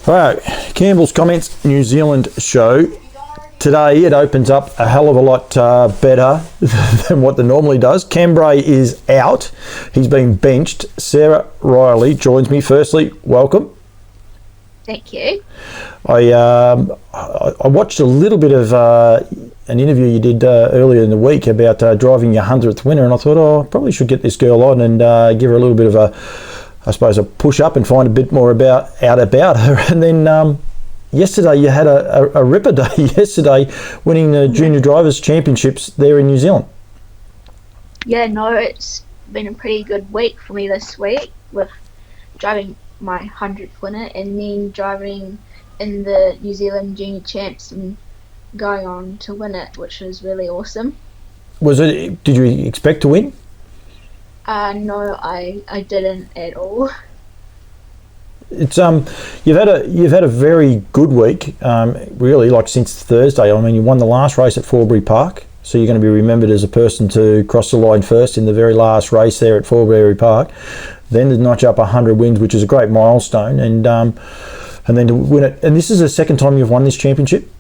Right, Campbell's Comments New Zealand show. Today it opens up a hell of a lot better than what it normally does. Cambray is out. He's been benched. Sarah Riley joins me. Firstly, welcome. Thank you. I watched a little bit of an interview you did earlier in the week about driving your 100th winner, and I thought, I probably should get this girl on and give her a little bit of a push up and find a bit more about her. And then yesterday you had a ripper day yesterday, winning the Junior Drivers Championships there in New Zealand. Yeah, no, it's been a pretty good week for me this week with driving my 100th winner and then driving in the New Zealand Junior Champs and going on to win it, which was really awesome. Did you expect to win? No, I didn't at all. It's you've had a very good week, really, like since Thursday. I mean, you won the last race at Forbury Park, so you're going to be remembered as a person to cross the line first in the very last race there at Forbury Park. Then to notch up 100 wins, which is a great milestone, and then to win it. And this is the second time you've won this championship?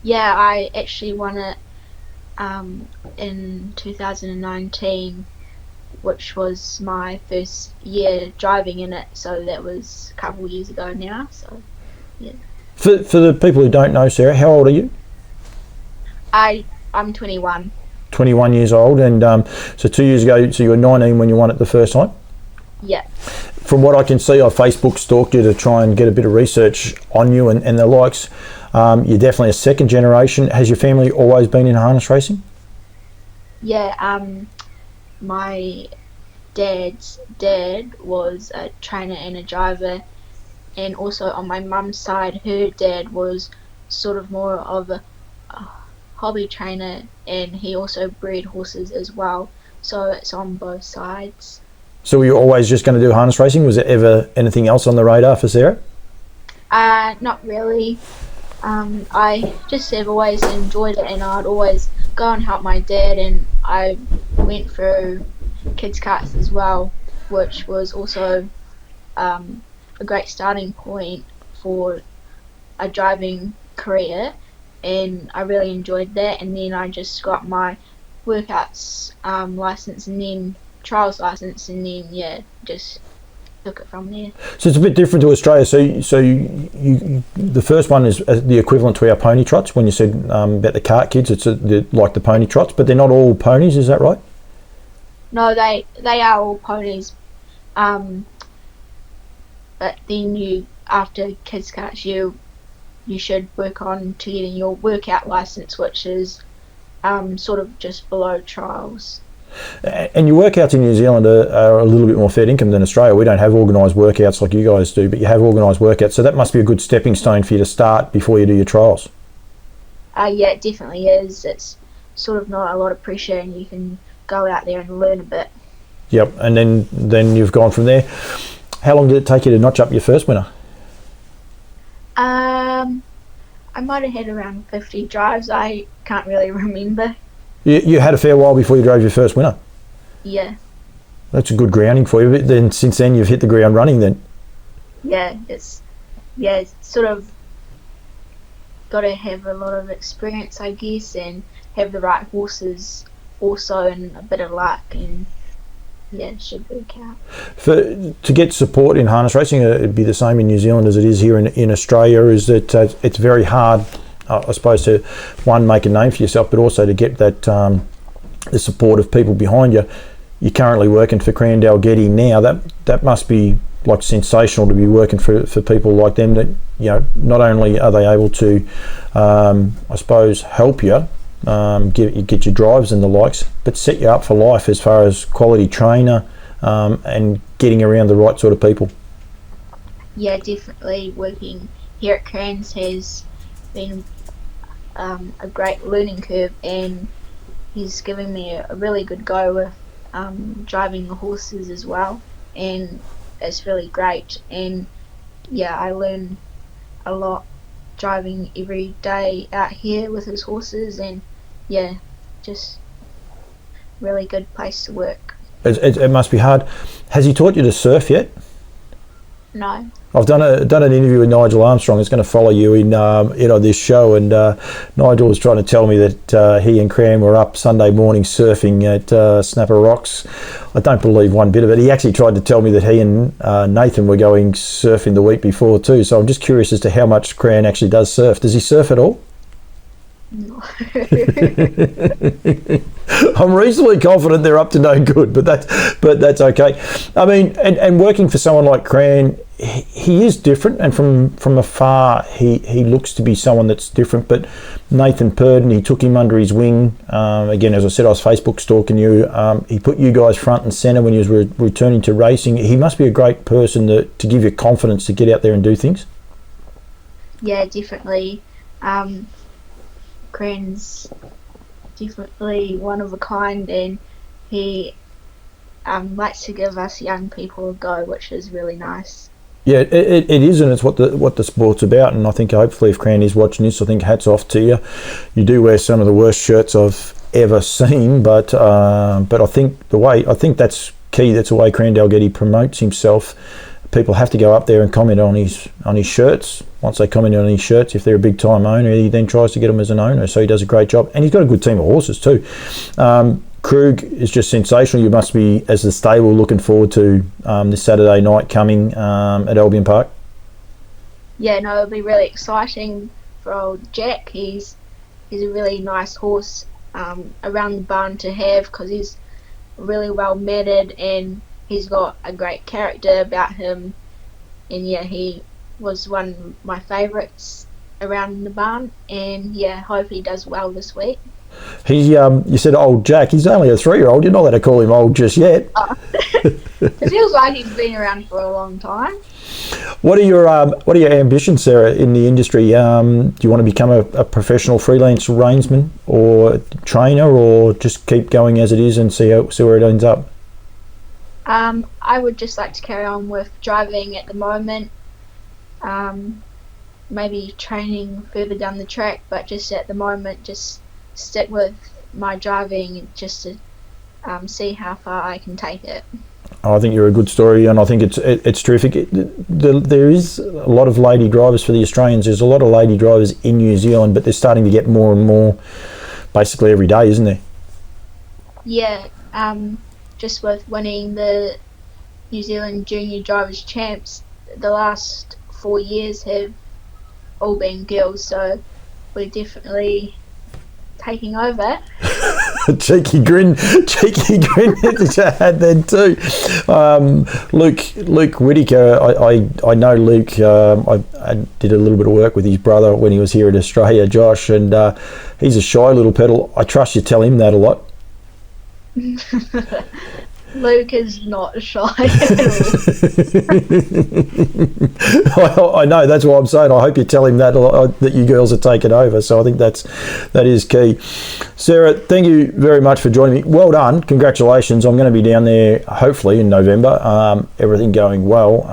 Yeah, I actually won it in 2019. Which was my first year driving in it, so that was a couple of years ago now. So, yeah. For the people who don't know, Sarah, how old are you? I'm 21. 21 years old, and so 2 years ago, so you were 19 when you won it the first time? Yeah. From what I can see, I Facebook stalked you to try and get a bit of research on you and the likes. You're definitely a second generation. Has your family always been in harness racing? Yeah, my dad's dad was a trainer and a driver, and also on my mum's side, her dad was sort of more of a hobby trainer, and he also bred horses as well, so it's on both sides. So were you always just going to do harness racing? Was there ever anything else on the radar for Sarah? Not really. I just have always enjoyed it, and I'd always go and help my dad, and I went through kids karts as well, which was also a great starting point for a driving career, and I really enjoyed that. And then I just got my workouts license and then trials license, and then just took it from there. So it's a bit different to Australia. So you the first one is the equivalent to our pony trots. When you said about the kart kids, it's like the pony trots, but they're not all ponies. Is that right? No, they are all ponies. But then after kids karts, you should work on to getting your workout license, which is sort of just below trials. And your workouts in New Zealand are a little bit more fair income than Australia. We don't have organised workouts like you guys do, but you have organised workouts. So that must be a good stepping stone for you to start before you do your trials. Yeah, it definitely is. It's sort of not a lot of pressure, and you can go out there and learn a bit. Yep, and then you've gone from there. How long did it take you to notch up your first winner? I might have had around 50 drives. I can't really remember. You had a fair while before you drove your first winner? Yeah. That's a good grounding for you. But then since then you've hit the ground running then? Yeah, it's sort of got to have a lot of experience, I guess, and have the right horses also, and a bit of luck, and it should work out. To get support in harness racing, it'd be the same in New Zealand as it is here in Australia, is that it's very hard, I suppose, to one, make a name for yourself, but also to get that the support of people behind you. You're currently working for Crandall Getty now. That must be like sensational to be working for people like them, that not only are they able to I suppose help you get your drives and the likes, but set you up for life as far as quality trainer and getting around the right sort of people. Yeah, definitely. Working here at Crans has been a great learning curve, and he's given me a really good go with driving the horses as well, and it's really great. And I learn a lot driving every day out here with his horses, and just really good place to work. It must be hard. Has he taught you to surf yet? No. I've done an interview with Nigel Armstrong. It's going to follow you in on this show, and Nigel was trying to tell me that he and Cran were up Sunday morning surfing at Snapper Rocks. I don't believe one bit of it. He actually tried to tell me that he and Nathan were going surfing the week before too. So I'm just curious as to how much Cran actually does surf. Does he surf at all? No. I'm reasonably confident they're up to no good, but that's okay. I mean, and working for someone like Cran, he is different, and from afar he looks to be someone that's different. But Nathan Purden, he took him under his wing. Again, as I said, I was Facebook stalking you. He put you guys front and centre when he was returning to racing. He must be a great person to give you confidence to get out there and do things. Yeah, definitely. Cran's definitely one of a kind, and he likes to give us young people a go, which is really nice. Yeah, it is, and it's what the sport's about. And I think hopefully, if Cran is watching this, I think hats off to you. You do wear some of the worst shirts I've ever seen, but I think that's key. That's the way Cran Dalgety promotes himself. People have to go up there and comment on his shirts. Once they comment on his shirts, if they're a big time owner, he then tries to get them as an owner. So he does a great job, and he's got a good team of horses too. Krug is just sensational. You must be, as the stable, looking forward to this Saturday night coming at Albion Park. Yeah, no, it'll be really exciting for old Jack. He's a really nice horse around the barn to have, because he's really well mannered and he's got a great character about him. And yeah, he was one of my favourites around the barn, and yeah, hope he does well this week. You said old Jack. He's only a 3-year-old. You're not allowed to call him old just yet. It feels like he's been around for a long time. What are your ambitions, Sarah, in the industry? Do you want to become a professional freelance reinsman or trainer, or just keep going as it is and see where it ends up? I would just like to carry on with driving at the moment. Maybe training further down the track, but just at the moment, just stick with my driving just to see how far I can take it. I think you're a good story, and I think it's terrific. There is a lot of lady drivers for the Australians. There's a lot of lady drivers in New Zealand, but they're starting to get more and more basically every day, isn't there? Yeah, just with winning the New Zealand Junior Drivers Champs, the last 4 years have all been girls, so we're definitely taking over. cheeky grin that you had then too. Luke Whittaker, I know Luke. I did a little bit of work with his brother when he was here in Australia, Josh, and he's a shy little pedal. I trust you tell him that a lot. Luke is not shy at all. I know, that's what I'm saying. I hope you tell him that you girls are taking over. So I think that is key. Sarah, thank you very much for joining me. Well done. Congratulations. I'm going to be down there hopefully in November. Everything going well.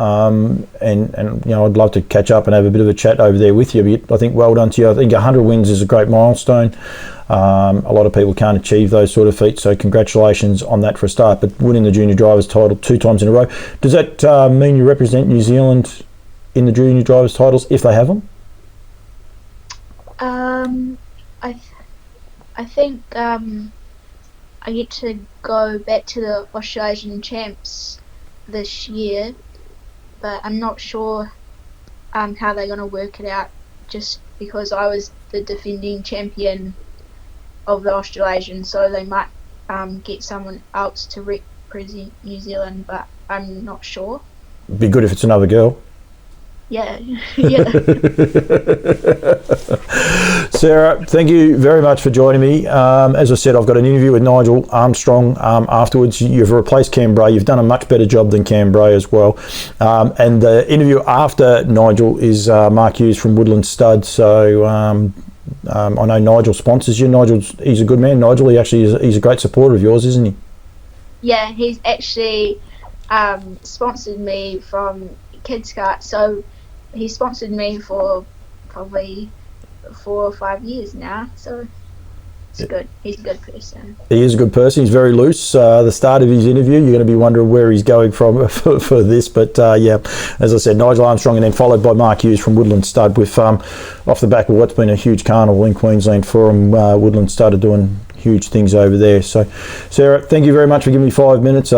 And I'd love to catch up and have a bit of a chat over there with you. But I think well done to you. I think 100 wins is a great milestone. A lot of people can't achieve those sort of feats, so congratulations on that for a start. But winning the junior drivers title 2 times in a row, does that mean you represent New Zealand in the junior drivers titles if they have them? I think I get to go back to the Australasian Champs this year, but I'm not sure how they're going to work it out, just because I was the defending champion of the Australasian, so they might get someone else to represent New Zealand, but I'm not sure. It'd be good if it's another girl. Yeah. Yeah. Sarah, thank you very much for joining me. As I said, I've got an interview with Nigel Armstrong afterwards. You've replaced Cam Bray. You've done a much better job than Cam Bray as well. And the interview after Nigel is Mark Hughes from Woodlands Stud. So I know Nigel sponsors you. He's a good man. Nigel, he's a great supporter of yours, isn't he? Yeah, he's actually sponsored me from Kids Kart, so he sponsored me for probably 4 or 5 years now. So It's good. He's a good person. He is a good person. He's very loose. The start of his interview, you're going to be wondering where he's going from for this. But yeah, as I said, Nigel Armstrong, and then followed by Mark Hughes from Woodlands Stud, with off the back of what's been a huge carnival in Queensland for him. Woodlands Stud are doing huge things over there. So, Sarah, thank you very much for giving me 5 minutes.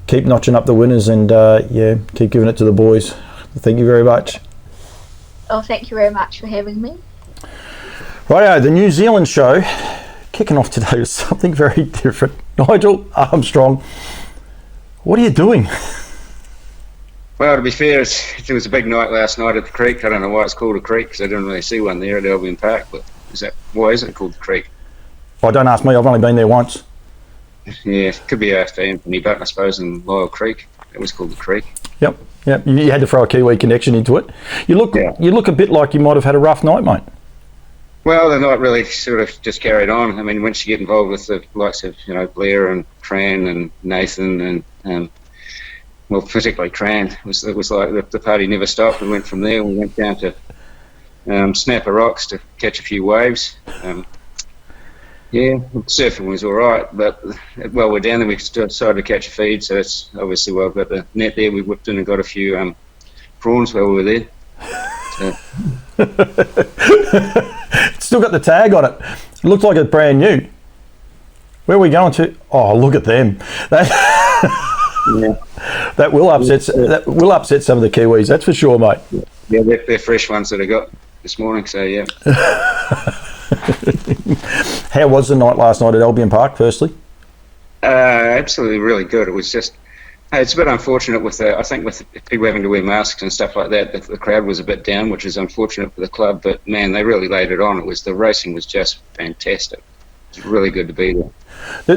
Keep notching up the winners, and yeah, keep giving it to the boys. Thank you very much. Oh, thank you very much for having me. Righto, the New Zealand show kicking off today with something very different. Nigel Armstrong, what are you doing? Well, to be fair, it was a big night last night at the creek. I don't know why it's called a creek, because I didn't really see one there at Albion Park. But why is it called the creek? Oh, don't ask me. I've only been there once. Yeah, it could be after Anthony Button, I suppose, in Lyle Creek. It was called the creek. Yep. You had to throw a Kiwi connection into it. You look a bit like you might have had a rough night, mate. Well, the night really sort of just carried on. I mean, once you get involved with the likes of, Blair and Tran and Nathan and well, particularly Tran, it was like the party never stopped. We went from there. We went down to Snapper Rocks to catch a few waves. Yeah, surfing was all right, but while we're down there, we decided to catch a feed. So that's obviously why I've got the net there. We whipped in and got a few prawns while we were there. So. It's still got the tag on it. It looks like it's brand new. Where are we going to? Oh, look at them. That will upset some of the Kiwis. That's for sure, mate. Yeah, they're fresh ones that I got this morning. So yeah. How was the night last night at Albion Park? Firstly, absolutely really good. It was just. It's a bit unfortunate with people having to wear masks and stuff like that. The crowd was a bit down, which is unfortunate for the club. But man, they really laid it on. The racing was just fantastic. It's really good to be there.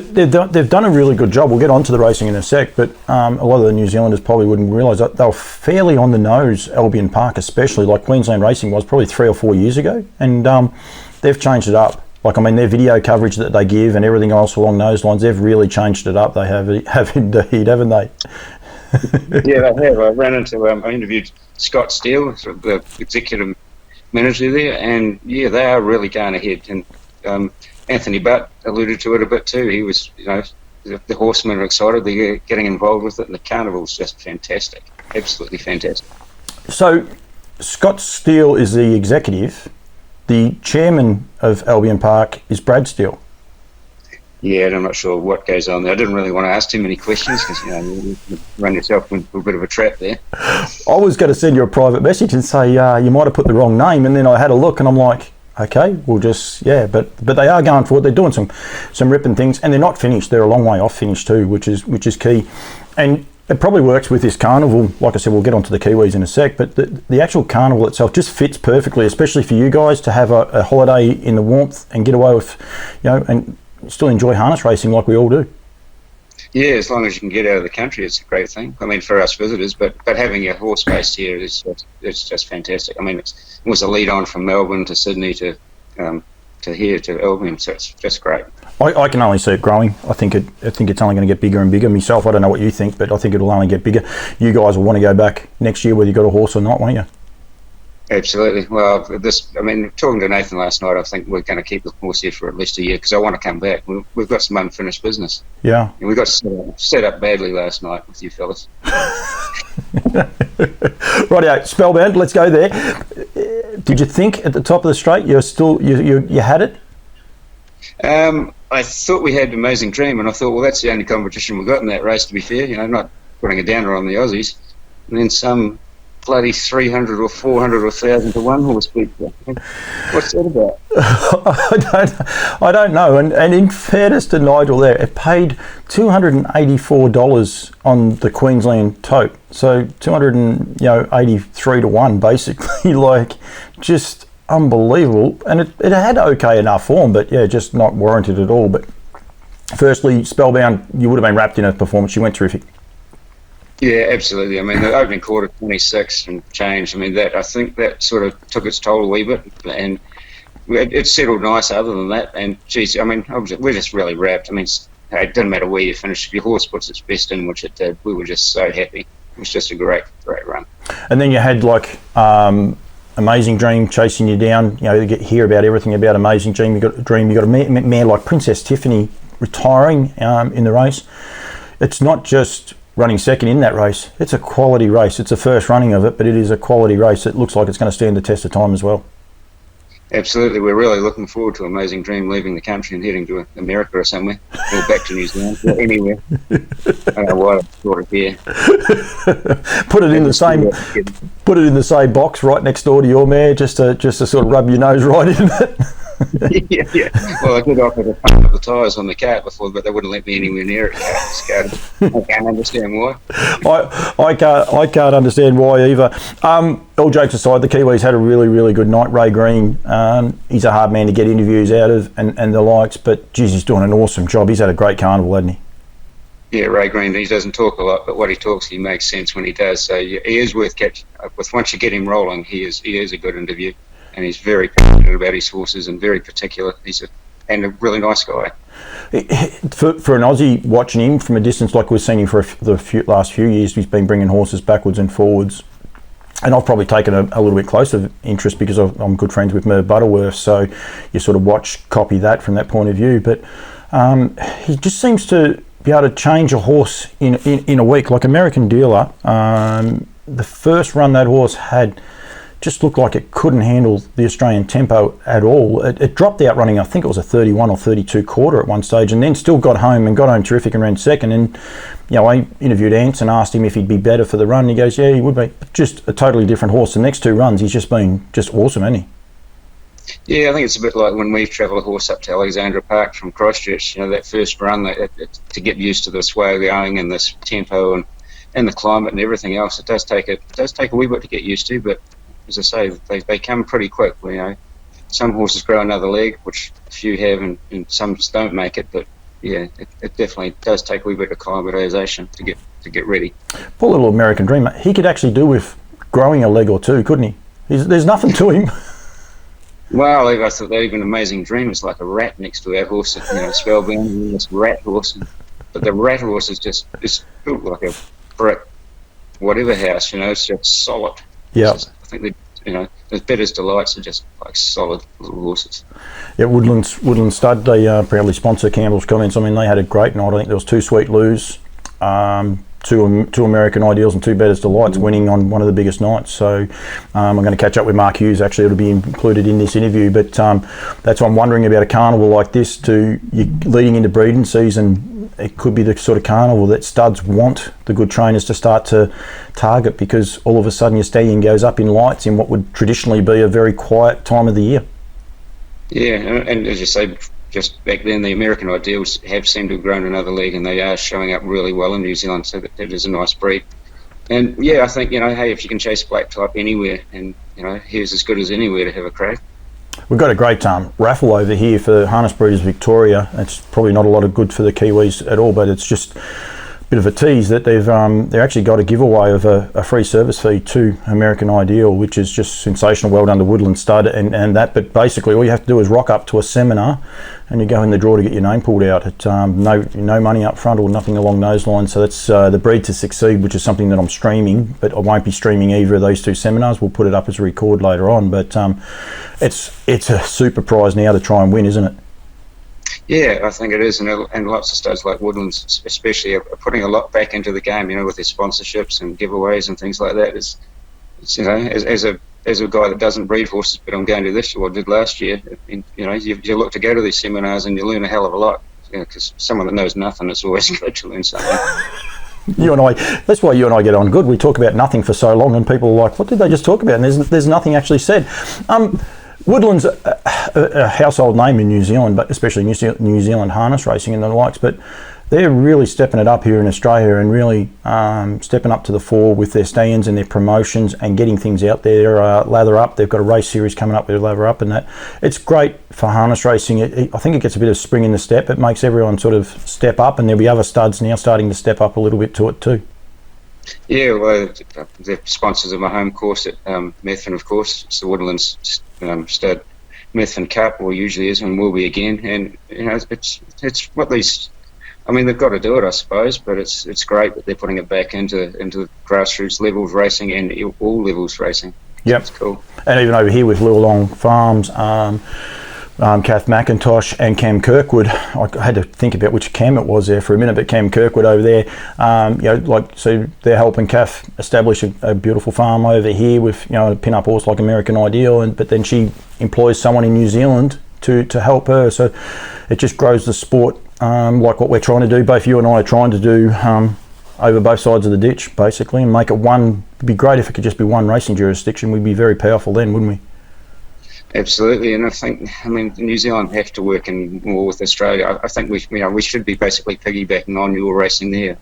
They've done a really good job. We'll get on to the racing in a sec, but a lot of the New Zealanders probably wouldn't realise that they were fairly on the nose. Albion Park, especially like Queensland racing was probably 3 or 4 years ago, and they've changed it up. Like, I mean, their video coverage that they give and everything else along those lines, they've really changed it up. They have indeed, haven't they? Yeah, they have. I interviewed Scott Steele, the executive manager there, and yeah, they are really going ahead. And Anthony Butt alluded to it a bit too. He was, the horsemen are excited. They're getting involved with it, and the carnival's just fantastic. Absolutely fantastic. So, Scott Steele is the executive. The chairman of Albion Park is Brad Steele. Yeah, and I'm not sure what goes on there. I didn't really want to ask too many questions because you run yourself into a bit of a trap there. I was going to send you a private message and say you might have put the wrong name, and then I had a look and I'm like, okay, we'll just but they are going for it. They're doing some ripping things, and they're not finished. They're a long way off finished too, which is key. And it probably works with this carnival. Like I said, we'll get onto the Kiwis in a sec, but the actual carnival itself just fits perfectly, especially for you guys to have a holiday in the warmth and get away with, and still enjoy harness racing like we all do. Yeah, as long as you can get out of the country, it's a great thing. I mean, for us visitors, but having a horse based here it's just fantastic. I mean, it was a lead on from Melbourne to Sydney to here to Albion, so it's just great. I can only see it growing. I think it's only going to get bigger and bigger. Myself, I don't know what you think, but I think it'll only get bigger. You guys will want to go back next year, whether you got a horse or not, won't you? Absolutely. Well, talking to Nathan last night, I think we're going to keep the horse here for at least a year because I want to come back. We've got some unfinished business. Yeah. And we got set up badly last night with you fellas. Rightio, Spellbound, let's go there. Did you think at the top of the straight you had it? I thought we had Amazing Dream, and I thought, well, that's the only competition we got in that race, to be fair. Not putting a downer on the Aussies. And then some bloody 300 or 400 or 1,000 to 1 horse beat. What's that about? I don't know. And in fairness to Nigel there, it paid $284 on the Queensland tote. So 283 to 1, basically. Like, just unbelievable. And it had okay enough form, but yeah, just not warranted at all. But firstly, Spellbound, you would have been wrapped in a performance. You went terrific. Yeah, absolutely. I mean, the opening quarter 26 and change. I mean, I think that sort of took its toll a wee bit, and it settled nice. Other than that, and geez, I mean, we're just really wrapped. I mean, it doesn't matter where you finish. If your horse puts its best in, which it did, we were just so happy. It was just a great run. And then you had like Amazing Dream chasing you down. You know, you hear about everything about Amazing Dream. You got a mare like Princess Tiffany retiring in the race. It's not just running second in that race. It's a quality race. It's the first running of it, but it is a quality race. It looks like it's going to stand the test of time as well. Absolutely, we're really looking forward to Amazing Dream leaving the country and heading to America or somewhere, or back to New Zealand, or anywhere. I don't know why I thought of here. Put it in the same box right next door to your mare, just to sort of rub your nose right in it. yeah. Well, I did offer to pump up the tyres on the cart before, but they wouldn't let me anywhere near it. I can't understand why. I can't understand why either. All jokes aside, the Kiwis had a really, really good night. Ray Green, he's a hard man to get interviews out of and the likes, but geez, he's doing an awesome job. He's had a great carnival, hasn't he? Yeah, Ray Green, he doesn't talk a lot, but what he talks, he makes sense when he does. So yeah, he is worth catching up with. Once you get him rolling, he is a good interview. And he's very passionate about his horses and very particular. He's a really nice guy. For an Aussie, watching him from a distance, like we've seen him for the last few years, he's been bringing horses backwards and forwards. And I've probably taken a little bit closer interest because I'm good friends with Merv Butterworth, so you sort of copy that from that point of view. But he just seems to be able to change a horse in a week. Like American Dealer, the first run that horse had just looked like it couldn't handle the Australian tempo at all. It dropped out running, I think it was a 31 or 32 quarter at one stage, and then still got home terrific and ran second. And you know, I interviewed Ants and asked him if he'd be better for the run. He goes, yeah, he would be. Just a totally different horse. The next two runs, he's just been just awesome, hasn't he? Yeah, I think it's a bit like when we've travelled a horse up to Alexandra Park from Christchurch. You know, that first run, to get used to this way of going and this tempo and the climate and everything else, it does take a wee bit to get used to, but as I say, they come pretty quick. You know, some horses grow another leg, which a few have, and some just don't make it. But yeah, it definitely does take a wee bit of acclimatisation to get ready. Poor little American Dream. He could actually do with growing a leg or two, couldn't he? There's nothing to him. Well, I thought that even Amazing Dream is like a rat next to our horse. You know, Spellbound, this rat horse, but the rat horse is just built like a brick, whatever house. You know, it's just solid. Yeah. I think the Bettor's Delights are just like solid little horses. Yeah, Woodlands Stud, they proudly sponsor Campbells Comments. I mean, they had a great night. I think there was 2 Sweet Loos, two American Ideals and 2 Bettor's Delights winning on one of the biggest nights. So I'm going to catch up with Mark Hughes. Actually, it'll be included in this interview. But that's why I'm wondering about a carnival like this. Leading into breeding season, it could be the sort of carnival that studs want the good trainers to start to target, because all of a sudden your stallion goes up in lights in what would traditionally be a very quiet time of the year. Yeah, and as you say, just back then the American Ideals have seemed to have grown another leg, and they are showing up really well in New Zealand, so that is a nice breed. And yeah, I think, you know, hey, if you can chase black type anywhere, and you know, here's as good as anywhere to have a crack. We've got a great raffle over here for Harness Breeders Victoria. It's probably not a lot of good for the Kiwis at all, but it's just a bit of a tease that they've actually got a giveaway of a free service fee to American Ideal, which is just sensational. Well done to Woodlands Stud and that. But basically, all you have to do is rock up to a seminar, and you go in the draw to get your name pulled out. At no money up front or nothing along those lines. So that's the Breed to Succeed, which is something that I'm streaming, but I won't be streaming either of those 2 seminars. We'll put it up as a record later on. But it's a super prize now to try and win, isn't it? Yeah, I think it is, and lots of studs like Woodlands especially are putting a lot back into the game, you know, with their sponsorships and giveaways and things like that. It's you know, as a guy that doesn't breed horses, but I'm going to this year, or did last year, and, you know, you look to go to these seminars and you learn a hell of a lot, because someone that knows nothing, it's always good to learn something. That's why you and I get on good. We talk about nothing for so long, and people are like, what did they just talk about? And there's nothing actually said. Woodland's a household name in New Zealand, but especially New Zealand harness racing and the likes, but they're really stepping it up here in Australia and really stepping up to the fore with their stands and their promotions and getting things out there. Lather Up, they've got a race series coming up with Lather Up, and that it's great for harness racing. I think it gets a bit of spring in the step. It makes everyone sort of step up, and there'll be other studs now starting to step up a little bit to it too. Yeah, well, the sponsors of my home course at Methven, of course. It's the Woodlands Stud Methven Cup, or usually is, and will be again. And you know, it's what these. I mean, they've got to do it, I suppose, but it's great that they're putting it back into grassroots levels racing and all levels racing. Yep. It's cool. And even over here with Lilong Farms, Kath McIntosh and Cam Kirkwood. I had to think about which Cam it was there for a minute, but Cam Kirkwood over there, so they're helping Kath establish a beautiful farm over here with, a pin-up horse like American Ideal, but then she employs someone in New Zealand to help her. So it just grows the sport, like what we're trying to do. Both you and I are trying to do over both sides of the ditch, basically, and make it one. It'd be great if it could just be one racing jurisdiction. We'd be very powerful then, wouldn't we? Absolutely, and I mean, New Zealand have to work in more with Australia. I think we should be basically piggybacking on your racing there.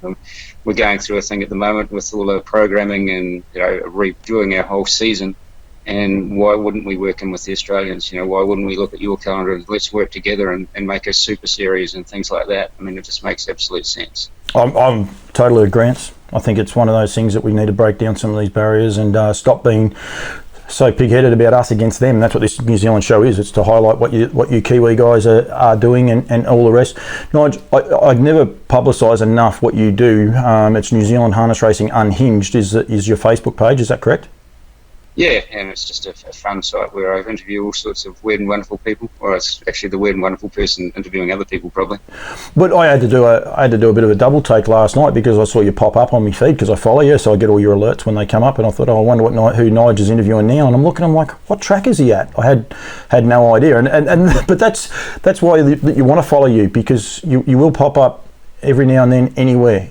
We're going through a thing at the moment with all the programming and reviewing our whole season. And why wouldn't we work in with the Australians? Why wouldn't we look at your calendar and let's work together and make a super series and things like that? I mean, it just makes absolute sense. I'm totally agreeant. I think it's one of those things that we need to break down some of these barriers and stop being so pig-headed about us against them. That's what this New Zealand show is. It's to highlight what you Kiwi guys are doing and all the rest. Nigel, I'd never publicise enough what you do. It's New Zealand Harness Racing Unhinged is your Facebook page, is that correct? Yeah, and it's just a fun site where I interview all sorts of weird and wonderful people. Or it's actually the weird and wonderful person interviewing other people, probably. But I had to do a bit of a double take last night because I saw you pop up on my feed because I follow you, so I get all your alerts when they come up. And I thought, I wonder who Nigel's interviewing now. And I'm looking, I'm like, what track is he at? I had no idea. But that's why you want to follow you, because you will pop up every now and then anywhere.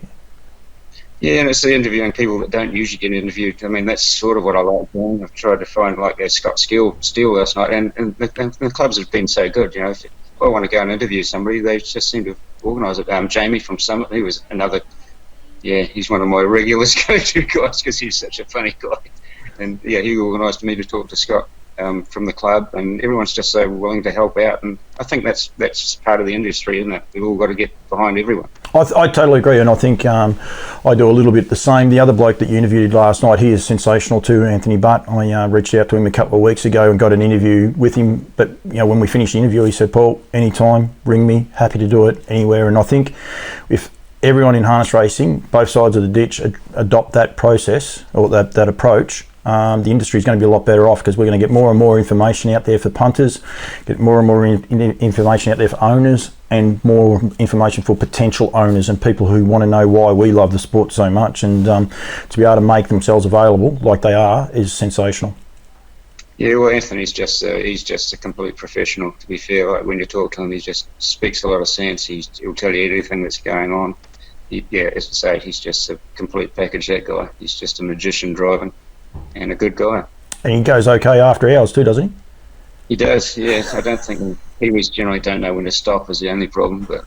Yeah, and it's the interviewing people that don't usually get interviewed. I mean, that's sort of what I like doing. I've tried to find Scott Steele last night, and the clubs have been so good. If I want to go and interview somebody, they just seem to organise it. Jamie from Summit, he was another. Yeah, he's one of my regulars go-to guys because he's such a funny guy. And yeah, he organised me to talk to Scott from the club, and everyone's just so willing to help out. And I think that's part of the industry, isn't it? We've all got to get behind everyone. I totally agree, and I think I do a little bit the same. The other bloke that you interviewed last night, he is sensational too, Anthony Butt. I reached out to him a couple of weeks ago and got an interview with him, but when we finished the interview, he said, Paul, anytime, ring me, happy to do it anywhere. And I think if everyone in harness racing, both sides of the ditch, adopt that process or that approach, the industry is going to be a lot better off, because we're going to get more and more information out there for punters, get more and more information out there for owners, and more information for potential owners and people who want to know why we love the sport so much. And to be able to make themselves available like they are is sensational. Yeah, well, Anthony's he's just a complete professional, to be fair. Like, when you talk to him, he just speaks a lot of sense. He'll tell you everything that's going on. As I say, he's just a complete package, that guy. He's just a magician driving, and a good guy. And he goes okay after hours too, doesn't he? He does, yeah. I don't think Kiwis generally don't know when to stop is the only problem, but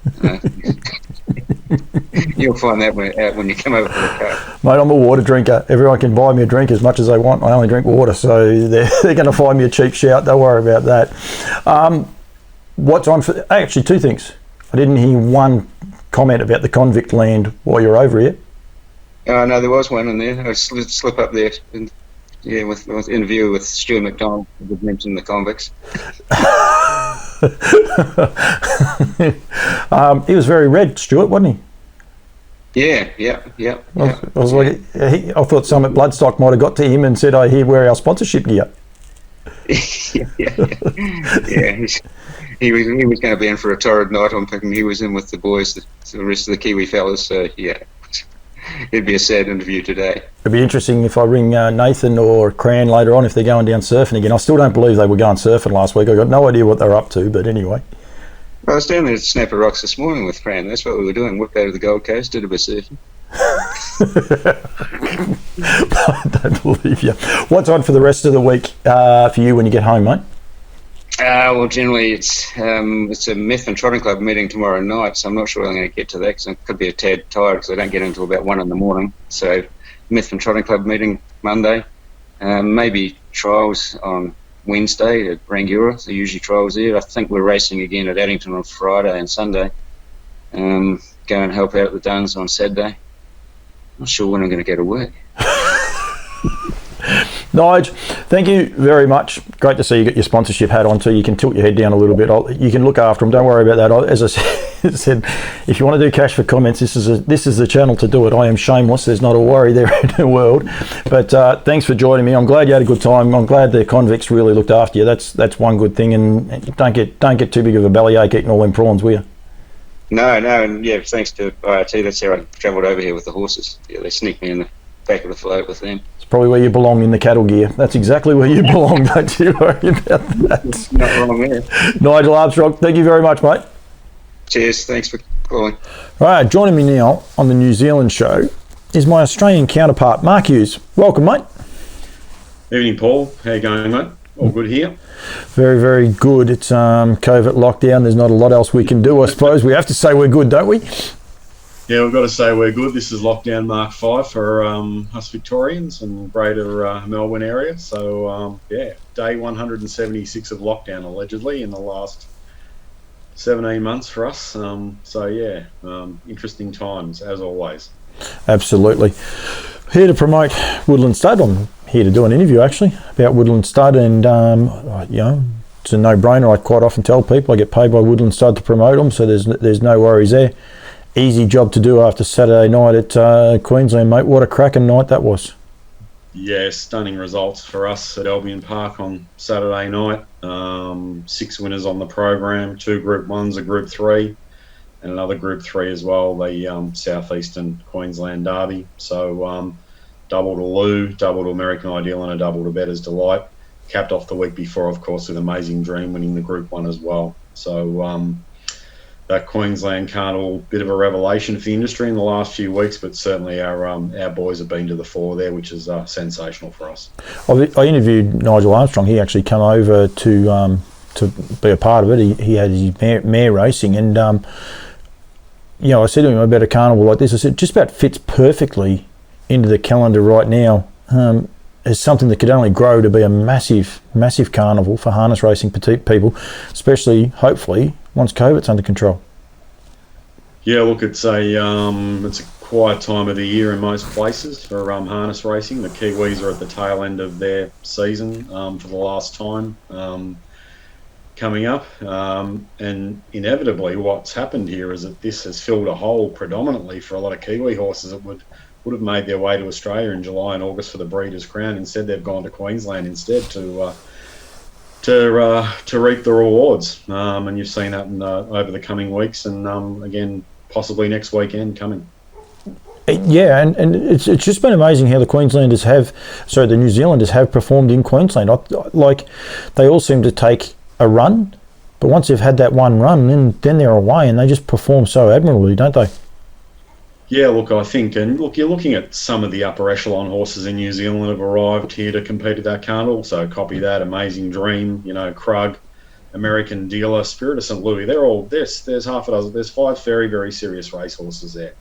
you'll find that out when you come over to the car. Mate, I'm a water drinker. Everyone can buy me a drink as much as they want. I only drink water, so they're going to find me a cheap shout. Don't worry about that. What's on for... Actually, two things. I didn't hear one comment about the convict land while you're over here. Oh, no, there was one in there. I slip up there. And, yeah, with interview with Stuart McDonald, who mentioned the convicts. He was very red, Stuart, wasn't he? Yeah. I was like, I thought some at Bloodstock might have got to him and said, "I hear wear our sponsorship gear." Yeah. He was going to be in for a torrid night. I'm thinking he was in with the boys, the rest of the Kiwi fellas. So yeah. It'd be a sad interview today. It'd be interesting if I ring Nathan or Cran later on if they're going down surfing again. I still don't believe they were going surfing last week. I got no idea what they're up to, but anyway. Well, I was down there at Snapper Rocks this morning with Cran. That's what we were doing. Whipped out of the Gold Coast, did a bit of surfing. I don't believe you. What's on for the rest of the week for you when you get home, mate? Well, generally it's a Meth and Trotting Club meeting tomorrow night, so I'm not sure I'm going to get to that because I could be a tad tired because I don't get in until about 1 in the morning. So Meth and Trotting Club meeting Monday, maybe trials on Wednesday at Rangiora. There usually trials there. I think we're racing again at Addington on Friday and Sunday. Go and help out the Duns on Saturday. Not sure when I'm going to go to work. Nige, thank you very much. Great to see you got your sponsorship hat on too. You can tilt your head down a little bit. You can look after them. Don't worry about that. As I said, said, if you want to do cash for comments, this is the channel to do it. I am shameless. There's not a worry there in the world. But thanks for joining me. I'm glad you had a good time. I'm glad the convicts really looked after you. That's one good thing. And don't get too big of a bellyache eating all them prawns, will you? No, and yeah, thanks to IRT, that's how I travelled over here with the horses. Yeah, they sneaked me in the back of the float with them. It's probably where you belong, in the cattle gear. That's exactly where you belong. Don't you worry about that. Not wrong there. Nigel Armstrong, thank you very much, mate. Cheers, thanks for calling. All right, joining me now on the New Zealand show is my Australian counterpart, Mark Hughes. Welcome, mate. Evening, Paul. How you going, mate? All good here? Very, very good. It's COVID lockdown. There's not a lot else we can do, I suppose. We have to say we're good, don't we? Yeah, we've got to say we're good. This is lockdown Mark 5 for us Victorians and greater Melbourne area. So, yeah, day 176 of lockdown, allegedly, in the last 17 months for us. So, yeah, interesting times, as always. Absolutely. Here to promote Woodlands Stud. I'm here to do an interview, actually, about Woodlands Stud, and, you know, it's a no-brainer. I quite often tell people I get paid by Woodlands Stud to promote them, so there's no worries there. Easy job to do after Saturday night at Queensland, mate. What a cracking night that was. Yeah, stunning results for us at Albion Park on Saturday night. 6 winners on the program, 2 Group 1s, a Group 3, and another Group 3 as well, the Southeastern Queensland Derby. So double to Lou, double to American Ideal, and a double to Better's Delight. Capped off the week before, of course, with Amazing Dream winning the Group 1 as well. So that Queensland Carnival, bit of a revelation for the industry in the last few weeks, but certainly our boys have been to the fore there, which is sensational for us. I interviewed Nigel Armstrong. He actually came over to be a part of it. He had his mare racing, and you know, I said to him about a carnival like this. I said, just about fits perfectly into the calendar right now. It's something that could only grow to be a massive, massive carnival for harness racing petite people, especially, hopefully, once COVID's under control. Yeah, look, it's a quiet time of the year in most places for harness racing. The Kiwis are at the tail end of their season for the last time coming up, and inevitably what's happened here is that this has filled a hole predominantly for a lot of Kiwi horses that would have made their way to Australia in July and August for the Breeders' Crown. Instead, they've gone to Queensland instead to reap the rewards, and you've seen that over the coming weeks, and again possibly next weekend coming. Yeah, and it's just been amazing how the New Zealanders have performed in Queensland. Like, they all seem to take a run, but once they've had that one run, then they're away, and they just perform so admirably, don't they? Yeah, look, I think, and look, you're looking at some of the upper echelon horses in New Zealand have arrived here to compete at that carnival. So copy that, Amazing Dream, you know, Krug, American Dealer, Spirit of St. Louis. They're all there's half a dozen. There's 5 very, very serious race horses there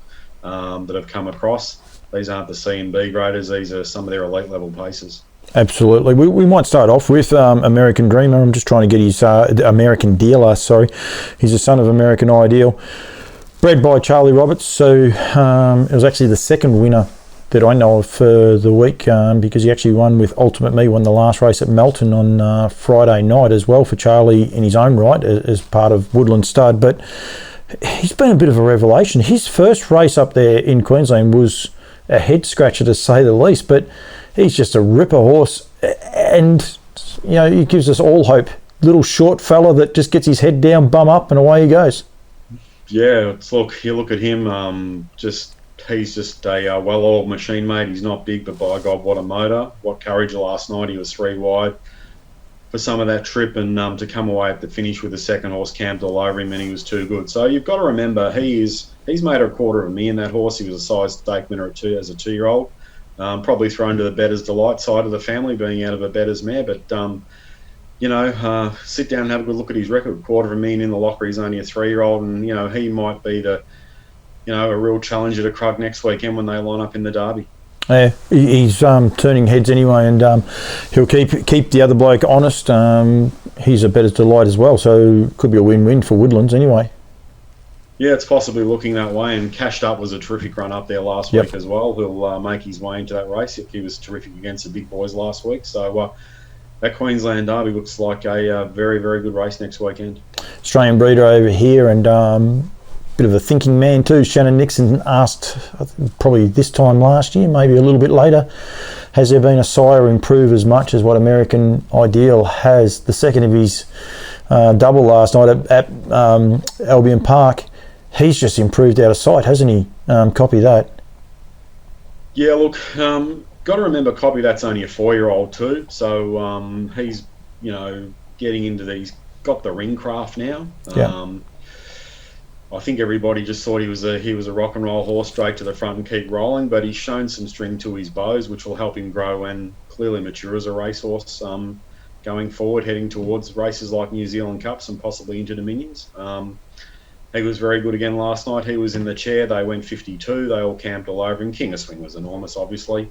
that have come across. These aren't the C and B graders. These are some of their elite level paces. Absolutely. We might start off with American Dreamer. I'm just trying to get his American Dealer. Sorry, he's the son of American Ideal. Bred by Charlie Roberts, so it was actually the second winner that I know of for the week, because he actually won with Ultimate Me, won the last race at Melton on Friday night as well for Charlie in his own right as part of Woodlands Stud. But he's been a bit of a revelation. His first race up there in Queensland was a head scratcher to say the least, but he's just a ripper horse, and you know, he gives us all hope. Little short fella that just gets his head down, bum up, and away he goes. Yeah, you look at him, he's just a well-oiled machine, mate. He's not big, but by God, what a motor. What courage last night. He was 3 wide for some of that trip, and to come away at the finish with the second horse camped all over him, and he was too good. So you've got to remember, he's made a $250,000 that horse. He was a size stake winner as a 2-year-old. Probably thrown to the Better's Delight side of the family, being out of a Better's mare, but you know, sit down and have a good look at his record. $250,000 in the locker. He's only a 3-year-old, and you know, he might be a real challenger to Krug next weekend when they line up in the Derby. Yeah, he's turning heads anyway, and he'll keep the other bloke honest. He's a Better's Delight as well, so could be a win-win for Woodlands anyway. Yeah, it's possibly looking that way, and Cashed Up was a terrific run up there last week as well. He'll make his way into that race. He was terrific against the big boys last week, so that Queensland Derby looks like a very, very good race next weekend. Australian breeder over here, and bit of a thinking man too. Shannon Nixon asked, I think probably this time last year, maybe a little bit later, has there been a sire improve as much as what American Ideal has? The second of his double last night at Albion Park, he's just improved out of sight, hasn't he? Copy that. Yeah, look, got to remember, Copy that's only a 4-year-old too, so he's, you know, getting into these, got the ring craft now. Yeah. I think everybody just thought he was a rock and roll horse straight to the front and keep rolling, but he's shown some string to his bows, which will help him grow and clearly mature as a racehorse going forward, heading towards races like New Zealand Cups and possibly into Dominions. He was very good again last night. He was in the chair. They went 52. They all camped all over him. King of Swing was enormous, obviously.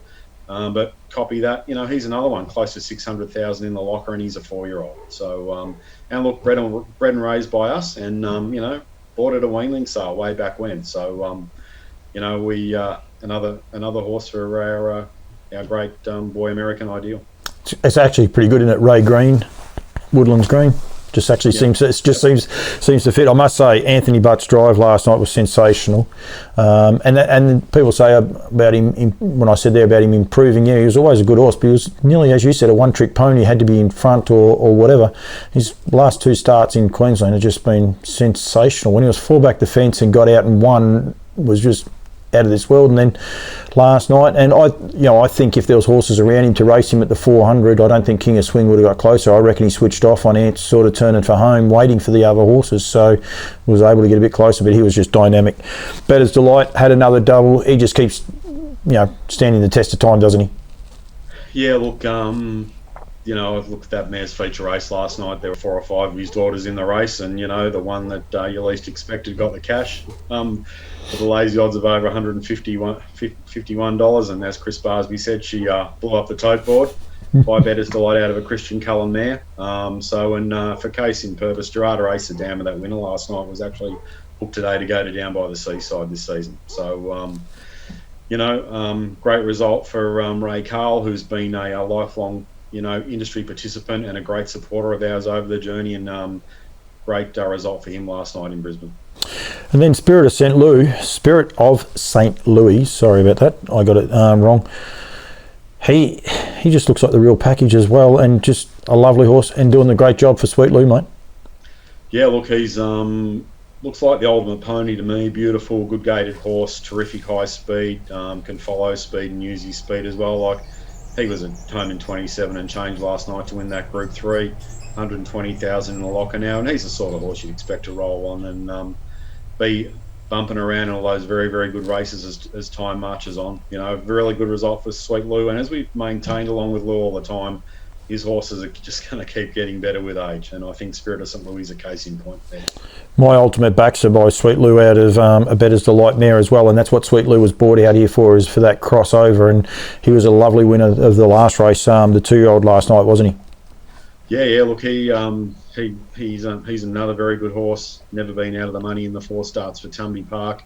But Copy that, you know, he's another one, close to 600,000 in the locker, and he's a 4-year-old. So, and look, bred and raised by us, and, you know, bought at a weanling sale way back when. So, you know, we another horse for our great boy American Ideal. It's actually pretty good, isn't it? Ray Green, Woodlands Green. Just actually seems to fit. I must say, Anthony Butt's drive last night was sensational, and people say about him when I said there about him improving. Yeah, he was always a good horse, but he was nearly, as you said, a one-trick pony. Had to be in front or whatever. His last 2 starts in Queensland have just been sensational. When he was fullback defence and got out and won, was just out of this world. And then last night, and I think if there was horses around him to race him at the 400, I don't think King of Swing would have got closer. I reckon he switched off on Ants, sort of turning for home, waiting for the other horses, so was able to get a bit closer, but he was just dynamic. Bettor's Delight had another double. He just keeps, you know, standing the test of time, doesn't he? Yeah, look, you know, I've looked at that mare's feature race last night. There were 4 or 5 of his daughters in the race, and, you know, the one that you least expected got the cash. For the lazy odds of over $151, and as Chris Barsby said, she blew up the tote board by Bettor's Delight out of a Christian Cullen mare. For case in purpose, Gerarda Ace the Dam of that winner last night was actually booked today to go to Down by the Seaside this season. So, you know, great result for Ray Carl, who's been a lifelong, you know, industry participant and a great supporter of ours over the journey, and great result for him last night in Brisbane. And then Spirit of St. Louis, sorry about that, I got it wrong. He just looks like the real package as well, and just a lovely horse and doing the great job for Sweet Lou, mate. Yeah, look, he's looks like the ultimate pony to me. Beautiful, good gaited horse, terrific high speed, can follow speed and use his speed as well. Like, he was at home in 27 and change last night to win that Group 3, 120,000 in the locker now, and he's the sort of horse you'd expect to roll on and be bumping around in all those very, very good races as time marches on. You know, a really good result for Sweet Lou, and as we've maintained along with Lou all the time, his horses are just going to keep getting better with age, and I think Spirit of St. Louis is a case in point there. My Ultimate Baxter by Sweet Lou out of a Bettor's Delight mare as well, and that's what Sweet Lou was brought out here for, is for that crossover, and he was a lovely winner of the last race, the 2-year-old last night, wasn't he? Yeah. Look, he's another very good horse. Never been out of the money in the 4 starts for Tumby Park.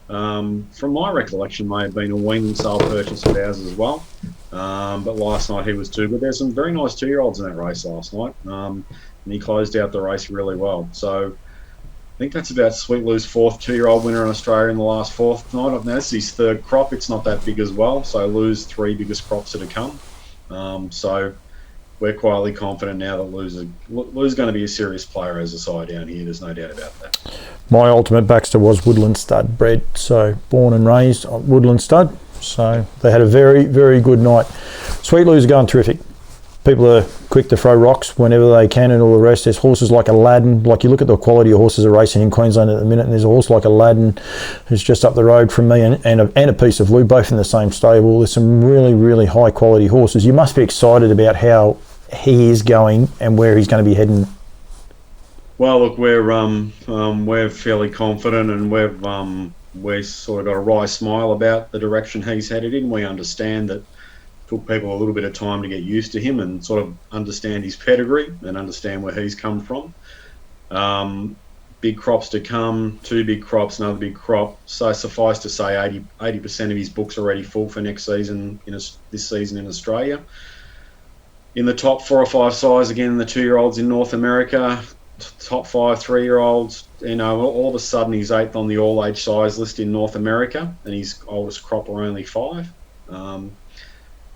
From my recollection, may have been a weaning sale purchase of ours as well. But last night he was too good. There's some very nice 2-year-olds in that race last night, and he closed out the race really well. So I think that's about Sweet Lou's 4th 2-year-old winner in Australia in the last fortnight. Now this is his 3rd crop. It's not that big as well. So Lou's 3 biggest crops are to come. So we're quietly confident now that Lou's going to be a serious player as a side down here. There's no doubt about that. My Ultimate Baxter was Woodlands Stud bred, so born and raised on Woodlands Stud. So they had a very, very good night. Sweet Lou's are going terrific. People are quick to throw rocks whenever they can and all the rest. There's horses like Aladdin. Like, you look at the quality of horses that are racing in Queensland at the minute, and there's a horse like Aladdin who's just up the road from me, and a piece of Lou, both in the same stable. There's some really, really high quality horses. You must be excited about how he is going and where he's going to be heading. Well, look, we're fairly confident, and we've sort of got a wry smile about the direction he's headed in. We understand that it took people a little bit of time to get used to him and sort of understand his pedigree and understand where he's come from. Big crops to come, 2 big crops, another big crop. So suffice to say, 80% of his book's already full for next season, this season in Australia. In the top 4 or 5 size, again, the 2-year-olds in North America, top 5 3-year-olds. All of a sudden he's 8th on the all-age size list in North America, and his oldest crop are only 5.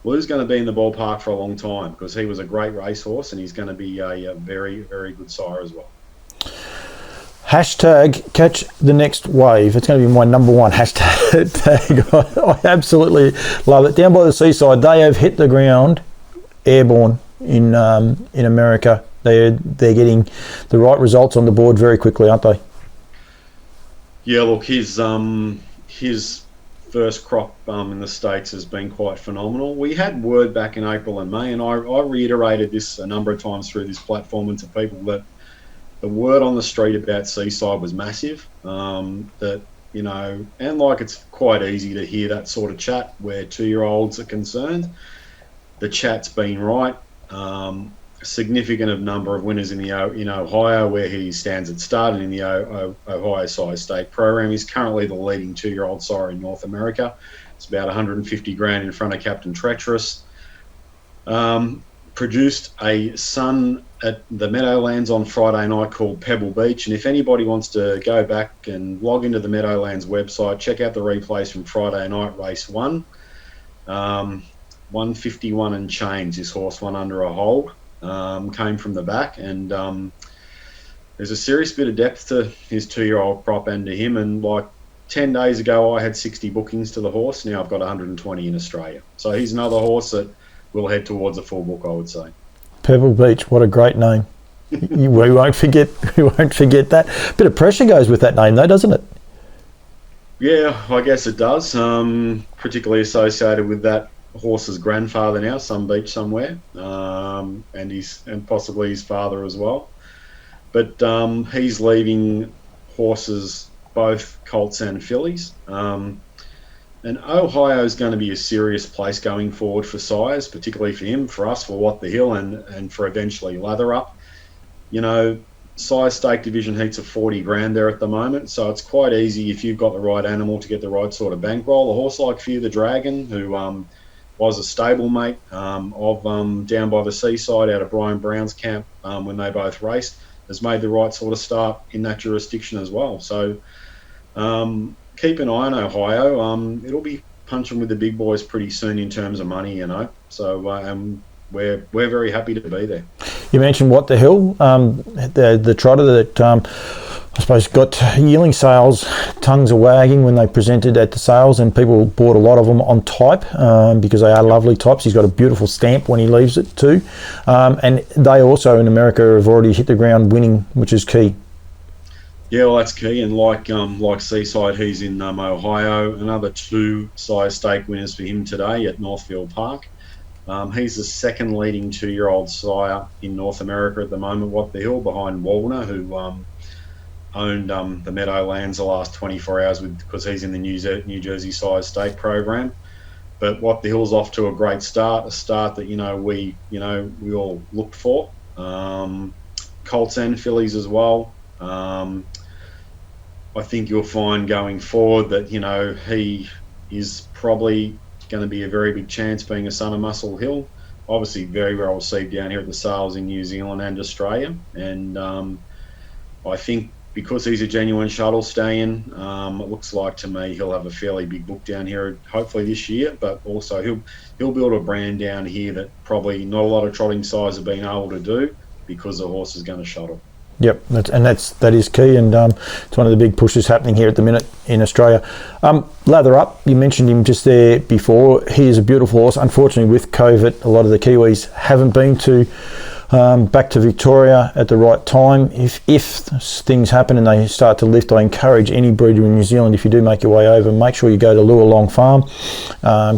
Lou's going to be in the ballpark for a long time because he was a great racehorse, and he's going to be a very, very good sire as well. Hashtag catch the next wave. It's going to be my number one hashtag. I absolutely love it. Down by the seaside, they have hit the ground airborne in America. They're getting the right results on the board very quickly, aren't they? Yeah, look, his first crop in the States has been quite phenomenal. We had word back in April and May, and I reiterated this a number of times through this platform and to people that the word on the street about Seaside was massive. And it's quite easy to hear that sort of chat where 2-year-olds are concerned. The chat's been right. A significant number of winners in Ohio, where he stands at start, and in the Ohio Size State program. He's currently the leading 2-year-old sire in North America. It's about 150 grand in front of Captain Treacherous. Produced a son at the Meadowlands on Friday night called Pebble Beach, and if anybody wants to go back and log into the Meadowlands website, check out the replays from Friday night race 1. 151 and change, this horse won under a hold. Came from the back, and there's a serious bit of depth to his 2-year-old crop and to him, and like 10 days ago I had 60 bookings to the horse. Now I've got 120 in Australia, so he's another horse that will head towards a full book, I would say. Pebble Beach, what a great name. We won't forget that. Bit of pressure goes with that name though, doesn't it? Yeah, I guess it does, particularly associated with that horse's grandfather now, some beach somewhere, and possibly his father as well. But he's leading horses, both colts and fillies. And Ohio is going to be a serious place going forward for sires, particularly for him, for us, for What the Hill, and for eventually Lather Up. Sire stake division heats of 40 grand there at the moment, so it's quite easy if you've got the right animal to get the right sort of bankroll. A horse like Fear the Dragon, who was a stablemate of down by the seaside out of Brian Brown's camp when they both raced, has made the right sort of start in that jurisdiction as well. So keep an eye on Ohio. It'll be punching with the big boys pretty soon in terms of money, So we're very happy to be there. You mentioned What the Hill, the trotter that I suppose got yearling sales, tongues are wagging when they presented at the sales, and people bought a lot of them on type because they are lovely types. He's got a beautiful stamp when he leaves it too, and they also in America have already hit the ground winning, which is key. Yeah, well, that's key, and like Seaside, he's in Ohio. Another 2 sire stake winners for him today at Northfield Park. He's the second leading 2-year-old sire in North America at the moment, What the Hill, behind Wallner, who owned the Meadowlands the last 24 hours because he's in the New Jersey Sire Stake program. But What the Hill's off to a great start, a start that we all looked for. Colts and fillies as well. I think you'll find going forward that he is probably going to be a very big chance, being a son of Muscle Hill. Obviously very well received down here at the sales in New Zealand and Australia, and I think because he's a genuine shuttle stallion, it looks like to me he'll have a fairly big book down here hopefully this year, but also he'll build a brand down here that probably not a lot of trotting sires have been able to do because the horse is going to shuttle. Yep, that is key, and it's one of the big pushes happening here at the minute in Australia. Lather Up, you mentioned him just there before. He is a beautiful horse. Unfortunately, with COVID, a lot of the Kiwis haven't been back to Victoria at the right time. If things happen and they start to lift, I encourage any breeder in New Zealand, if you do make your way over, make sure you go to Lualong Farm,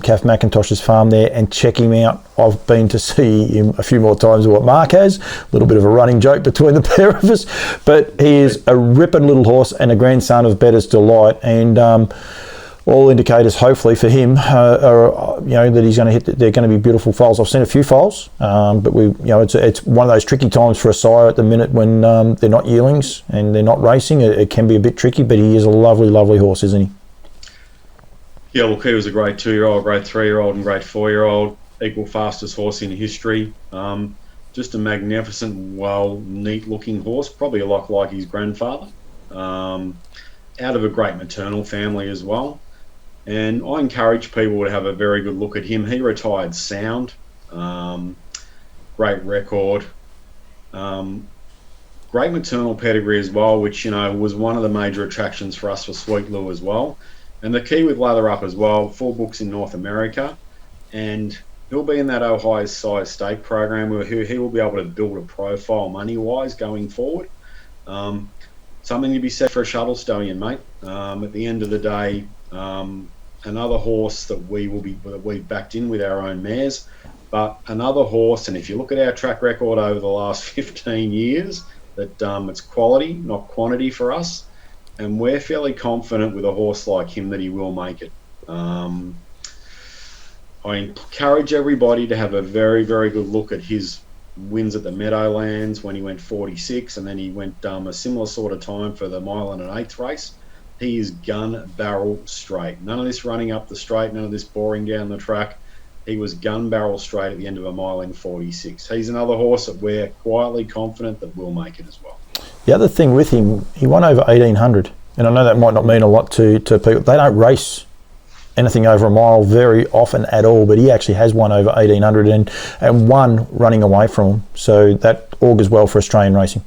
Kath McIntosh's farm there, and check him out. I've been to see him a few more times than what Mark has. A little bit of a running joke between the pair of us, but he is a ripping little horse and a grandson of Bettor's Delight, and all indicators, hopefully for him, are that he's going to hit. They're going to be beautiful foals. I've seen a few foals, but it's one of those tricky times for a sire at the minute when they're not yearlings and they're not racing. It can be a bit tricky, but he is a lovely, lovely horse, isn't he? Yeah, look, he was a great 2-year-old, great 3-year-old, and great 4-year-old. Equal fastest horse in history. just a magnificent, neat-looking horse, probably a lot like his grandfather. Out of a great maternal family as well. And I encourage people to have a very good look at him. He retired sound, great record, great maternal pedigree as well, which, was one of the major attractions for us for Sweet Lou as well. And the key with Lather Up as well, 4 books in North America, and he'll be in that Ohio size stake program where he will be able to build a profile money-wise going forward. Something to be said for a shuttle stallion, mate. At the end of the day, another horse that we've backed in with our own mares, but another horse, and if you look at our track record over the last 15 years, that it's quality, not quantity for us, and we're fairly confident with a horse like him that he will make it. I encourage everybody to have a very, very good look at his wins at the Meadowlands when he went 46, and then he went a similar sort of time for the mile and an eighth race. He is gun barrel straight. None of this running up the straight, none of this boring down the track. He was gun barrel straight at the end of a mile in 46. He's another horse that we're quietly confident that will make it as well. The other thing with him, he won over 1,800, and I know that might not mean a lot to people. They don't race anything over a mile very often at all, but he actually has won over 1,800 and one running away from him. So that augurs well for Australian racing.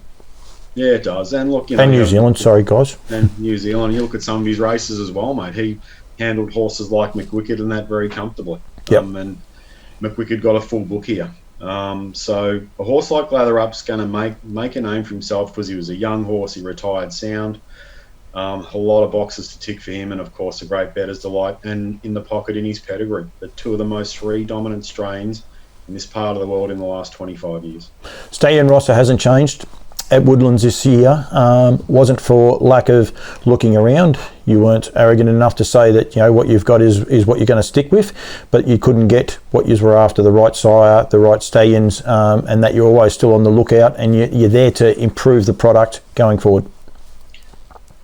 Yeah, it does. And look, and New Zealand, sorry guys. And New Zealand, you look at some of his races as well, mate. He handled horses like McWicked and that very comfortably. Yep. And McWicked got a full book here. So a horse like Lather Up's going to make a name for himself because he was a young horse. He retired sound. A lot of boxes to tick for him, and of course a great better's delight, and in the pocket in his pedigree. The 2 of the most free dominant strains in this part of the world in the last 25 years. Stallion roster hasn't changed at Woodlands this year. Wasn't for lack of looking around. You weren't arrogant enough to say that what you've got is what you're going to stick with, but you couldn't get what you were after, the right sire, the right stallions, and that you're always still on the lookout, and you're there to improve the product going forward.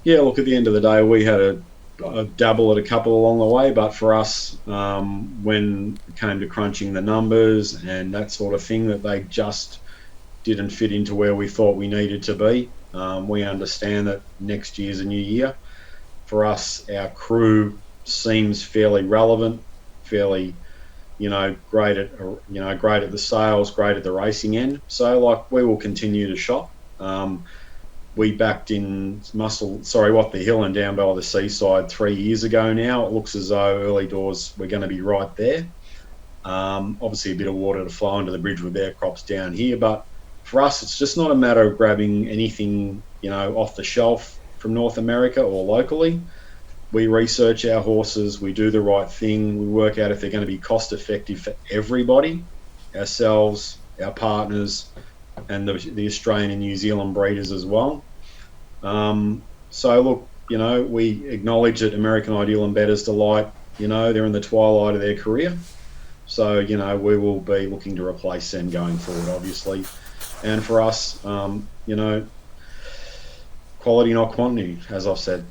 Yeah, look, at the end of the day, we had a dabble at a couple along the way, but for us, when it came to crunching the numbers and that sort of thing, that they just didn't fit into where we thought we needed to be. We understand that next year's a new year. For us, our crew seems fairly relevant, fairly, great at the sales, great at the racing end. So, we will continue to shop. We backed in the Hill and down by the seaside 3 years ago now. It looks as though early doors we're going to be right there. Obviously a bit of water to flow into the bridge with their crops down here, but for us it's just not a matter of grabbing anything off the shelf from North America or locally. We research our horses, we do the right thing, we work out if they're going to be cost effective for everybody, ourselves, our partners, and the Australian and New Zealand breeders as well. So look, we acknowledge that American Ideal and Better's Delight, they're in the twilight of their career. So, we will be looking to replace them going forward, obviously. And for us, quality, not quantity, as I've said.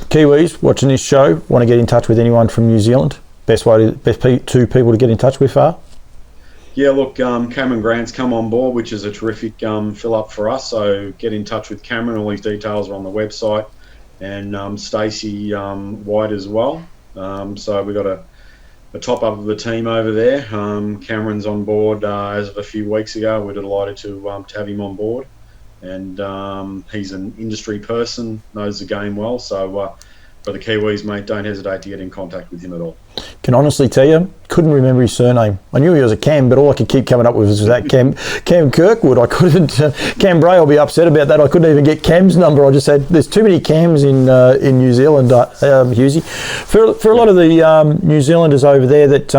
Kiwis watching this show, want to get in touch with anyone from New Zealand? Best two people to get in touch with are? Yeah, look, Cameron Grant's come on board, which is a terrific fill-up for us. So get in touch with Cameron. All these details are on the website. And Stacey White as well. So we've got a top-up of the team over there. Cameron's on board as of a few weeks ago. We're delighted to have him on board. And he's an industry person, knows the game well. So for the Kiwis, mate, don't hesitate to get in contact with him at all. Can honestly tell you, couldn't remember his surname. I knew he was a Cam, but all I could keep coming up with was that Cam Kirkwood. I couldn't. Cam Bray will be upset about that. I couldn't even get Cam's number. I just said there's too many Cams in New Zealand, Hughesy. For a lot of the New Zealanders over there that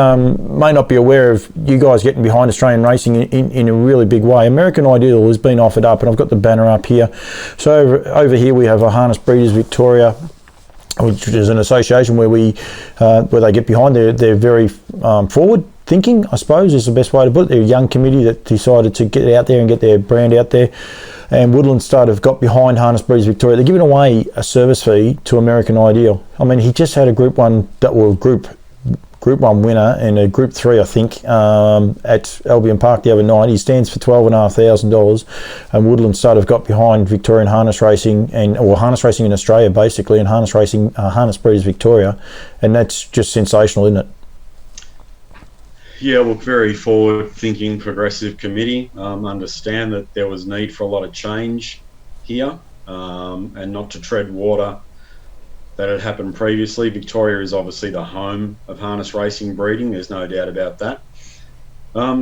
may not be aware of you guys getting behind Australian racing in a really big way, American Ideal has been offered up, and I've got the banner up here. So over here we have a Harness Breeders Victoria, which is an association where they get behind. They're very forward thinking, I suppose, is the best way to put it. They're a young committee that decided to get out there and get their brand out there. And Woodlands Stud have got behind Harness Breeders Victoria. They're giving away a service fee to American Ideal. I mean, he just had a Group Group 1 winner and a Group 3, I think, at Albion Park the other night. He stands for $12,500, and Woodlands Stud have got behind Victorian harness racing or harness racing in Australia basically, and harness racing, Harness Breeders Victoria, and that's just sensational, isn't it? Yeah, look, very forward-thinking, progressive committee. Understand that there was need for a lot of change here, and not to tread water that had happened previously. Victoria is obviously the home of harness racing breeding. There's no doubt about that.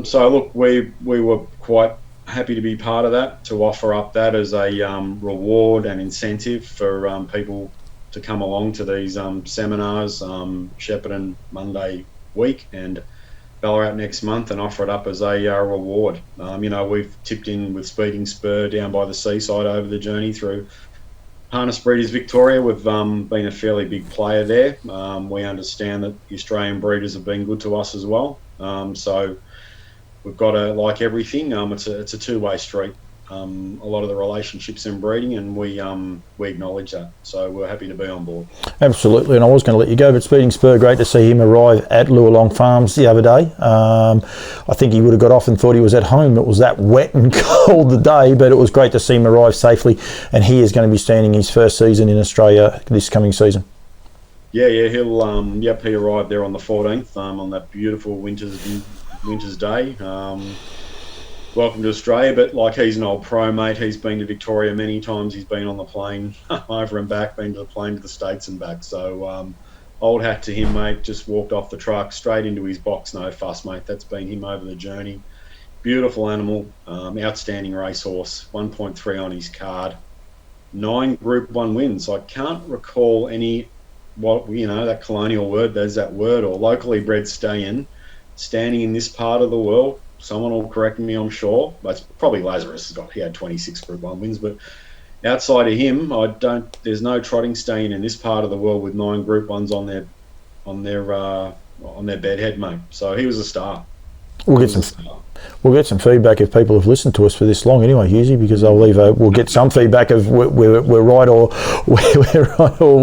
So look, we were quite happy to be part of that, to offer up that as a reward and incentive for people to come along to these seminars, Shepparton Monday week and Ballarat next month, and offer it up as a reward. We've tipped in with Speeding Spur down by the seaside over the journey through Harness Breeders Victoria. We've been a fairly big player there. We understand that the Australian breeders have been good to us as well. So we've got to, like everything, it's a two-way street. A lot of the relationships in breeding, and we acknowledge that. So we're happy to be on board. Absolutely, and I was going to let you go, but Speeding Spur, great to see him arrive at Lualong Farms the other day. I think he would have got off and thought he was at home. It was that wet and cold the day, but it was great to see him arrive safely, and he is going to be standing his first season in Australia this coming season. Yeah, he'll he arrived there on the 14th on that beautiful winter's day. Welcome to Australia, but like, he's an old pro, mate. He's been to Victoria many times. He's been on the plane over and back, been to the plane to the States and back. So old hat to him, mate. Just walked off the truck, straight into his box, no fuss, mate. That's been him over the journey. Beautiful animal, outstanding racehorse, 1.3 on his card, 9 Group 1 wins. I can't recall any, that colonial word, there's that word, or locally bred stallion standing in this part of the world. Someone will correct me, I'm sure. But it's probably Lazarus he had 26 Group 1 wins, but outside of him, there's no trotting stallion in this part of the world with 9 Group 1s on their bedhead, mate. So he was a star. We'll get some feedback if people have listened to us for this long anyway, Hughesy, because I believe we'll get some feedback of we're right or we're right or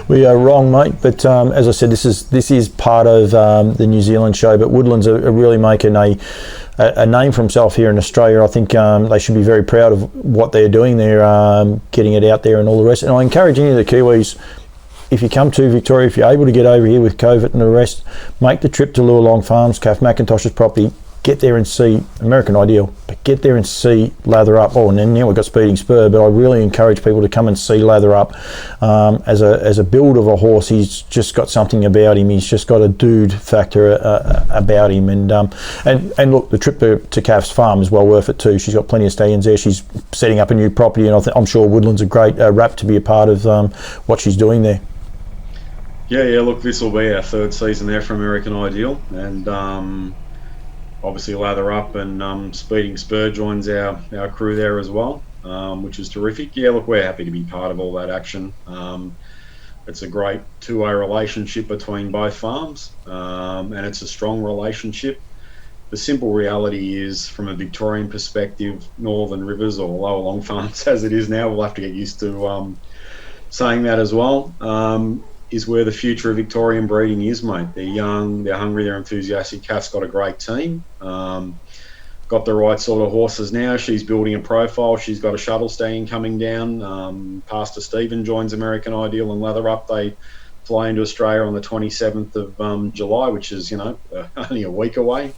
we are wrong, mate. But as I said, this is part of the New Zealand show, but Woodlands are really making a name for himself here in Australia. I think they should be very proud of what they're doing. They're getting it out there and all the rest. And I encourage any of the Kiwis, if you come to Victoria, if you're able to get over here with COVID and the rest, make the trip to Lualong Farms, Kath McIntosh's property. Get there and see American Ideal, but get there and see Lather Up. Oh, and then now we've got Speeding Spur, but I really encourage people to come and see Lather Up. As a build of a horse, he's just got something about him. He's just got a dude factor about him. And look, the trip to Kath's farm is well worth it too. She's got plenty of stallions there. She's setting up a new property, and I'm sure Woodland's a great wrap to be a part of what she's doing there. Yeah. Look, this will be our 3rd season there for American Ideal, and obviously Lather Up and Speeding Spur joins our crew there as well, which is terrific. Yeah, look, we're happy to be part of all that action. It's a great two-way relationship between both farms, and it's a strong relationship. The simple reality is, from a Victorian perspective, Northern Rivers or Lualong Farms, as it is now, we'll have to get used to saying that as well, is where the future of Victorian breeding is, mate. They're young, they're hungry, they're enthusiastic. Kath's got a great team. Got the right sort of horses now. She's building a profile. She's got a shuttle stallion coming down. Pastor Stephen joins American Ideal and Lather Up. They fly into Australia on the 27th of July, which is, only a week away.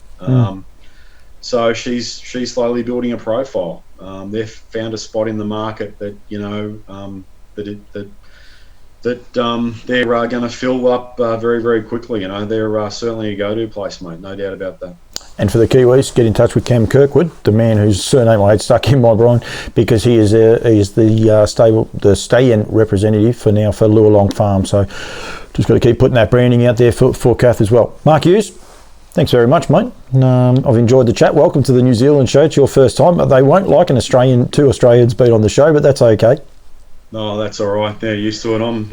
So she's slowly building a profile. They've found a spot in the market that, they're going to fill up very, very quickly. They're certainly a go-to place, mate. No doubt about that. And for the Kiwis, get in touch with Cam Kirkwood, the man whose surname I had stuck in my brain, because he is the stallion representative for Lualong Farm. So just got to keep putting that branding out there for Kath as well. Mark Hughes, thanks very much, mate. I've enjoyed the chat. Welcome to the New Zealand show. It's your first time. They won't like two Australians being on the show, but that's okay. No, that's all right. They're used to it. I'm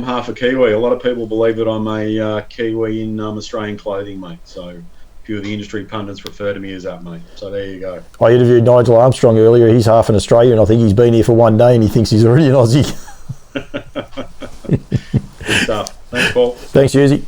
half a Kiwi. A lot of people believe that I'm a Kiwi in Australian clothing, mate. So a few of the industry pundits refer to me as that, mate. So there you go. I interviewed Nigel Armstrong earlier. He's half an Australian. I think he's been here for one day and he thinks he's already an Aussie. Good stuff. Thanks, Paul. Thanks, Yuzi.